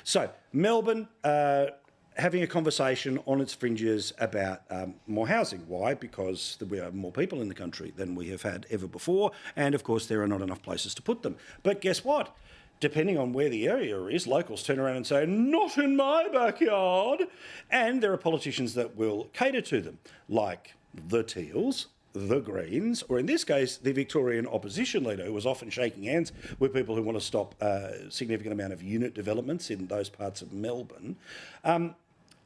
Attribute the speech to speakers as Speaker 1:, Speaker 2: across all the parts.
Speaker 1: So Melbourne having a conversation on its fringes about more housing. Why? Because we have more people in the country than we have had ever before, and of course there are not enough places to put them. But guess what? Depending on where the area is, locals turn around and say, not in my backyard. And there are politicians that will cater to them, like the Teals, the Greens, or in this case, the Victorian opposition leader, who was often shaking hands with people who want to stop a significant amount of unit developments in those parts of Melbourne.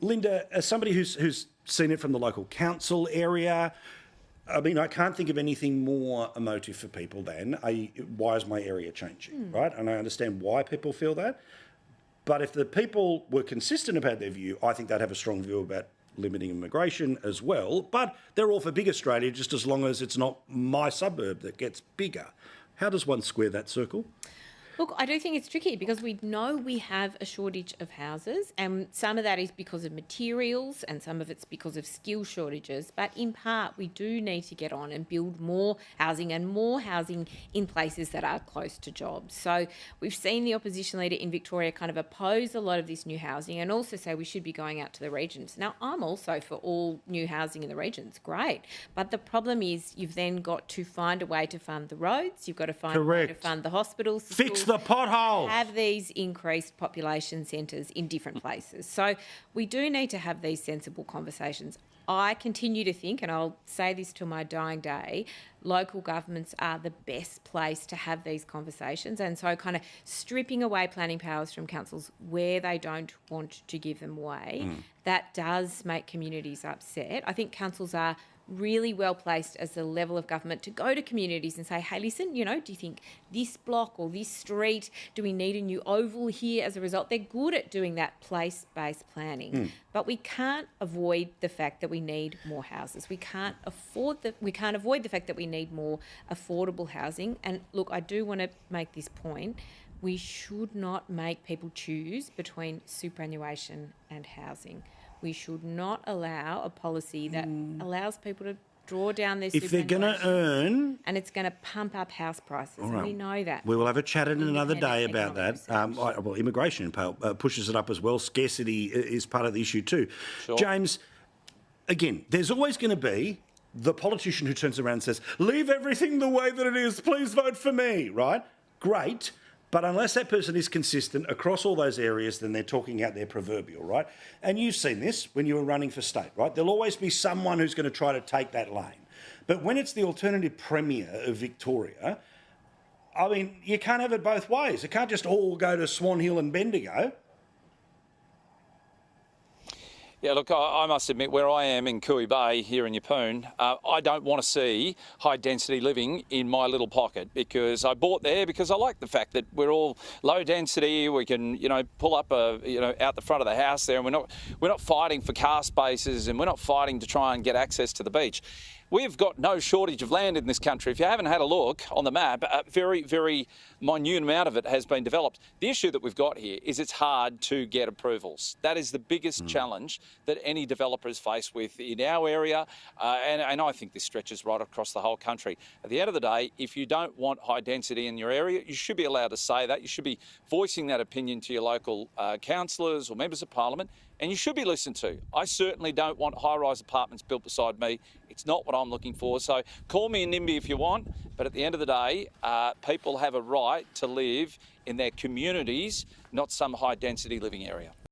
Speaker 1: Linda, as somebody who's seen it from the local council area, I mean, I can't think of anything more emotive for people than, why is my area changing, right? And I understand why people feel that. But if the people were consistent about their view, I think they'd have a strong view about limiting immigration as well. But they're all for big Australia, just as long as it's not my suburb that gets bigger. How does one square that circle?
Speaker 2: Look, I do think it's tricky because we know we have a shortage of houses, and some of that is because of materials and some of it's because of skill shortages. But in part, we do need to get on and build more housing and more housing in places that are close to jobs. So we've seen the opposition leader in Victoria kind of oppose a lot of this new housing and also say we should be going out to the regions. Now, I'm also for all new housing in the regions, great. But the problem is you've then got to find a way to fund the roads, you've got to find a way to fund the hospitals,
Speaker 1: Fix the potholes.
Speaker 2: Have these increased population centres in different places. So we do need to have these sensible conversations. I continue to think, and I'll say this till my dying day, local governments are the best place to have these conversations. And so kind of stripping away planning powers from councils where they don't want to give them away, that does make communities upset. I think councils are really well placed as a level of government to go to communities and say, hey, listen, you know, do you think this block or this street, do we need a new oval here as a result? They're good at doing that place-based planning, but we can't avoid the fact that we need more houses. We can't avoid the fact that we need more affordable housing. And look, I do want to make this point. We should not make people choose between superannuation and housing. We should not allow a policy that allows people to draw down their superannuation.
Speaker 1: If they're going to earn...
Speaker 2: And it's going to pump up house prices. Right. And we know that.
Speaker 1: We will have a chat in another day about that. Well, immigration pushes it up as well. Scarcity is part of the issue too. Sure. James, again, there's always going to be the politician who turns around and says, leave everything the way that it is, please vote for me, right? Great. But unless that person is consistent across all those areas, then they're talking out their proverbial, right? And you've seen this when you were running for state, right? There'll always be someone who's going to try to take that lane. But when it's the alternative premier of Victoria, I mean, you can't have it both ways. It can't just all go to Swan Hill and Bendigo.
Speaker 3: Yeah, look, I must admit, where I am in Cooey Bay here in Yeppoon, I don't want to see high-density living in my little pocket, because I bought there because I like the fact that we're all low density. We can, you know, pull up out the front of the house there, and we're not fighting for car spaces, and we're not fighting to try and get access to the beach. We've got no shortage of land in this country. If you haven't had a look on the map, a very, very minute amount of it has been developed. The issue that we've got here is it's hard to get approvals. That is the biggest challenge that any developer is faced with in our area, and I think this stretches right across the whole country. At the end of the day, if you don't want high density in your area, you should be allowed to say that. You should be voicing that opinion to your local councillors or members of parliament, and you should be listened to. I certainly don't want high-rise apartments built beside me. It's not what I'm looking for. So call me a NIMBY if you want, but at the end of the day, people have a right to live in their communities, not some high-density living area.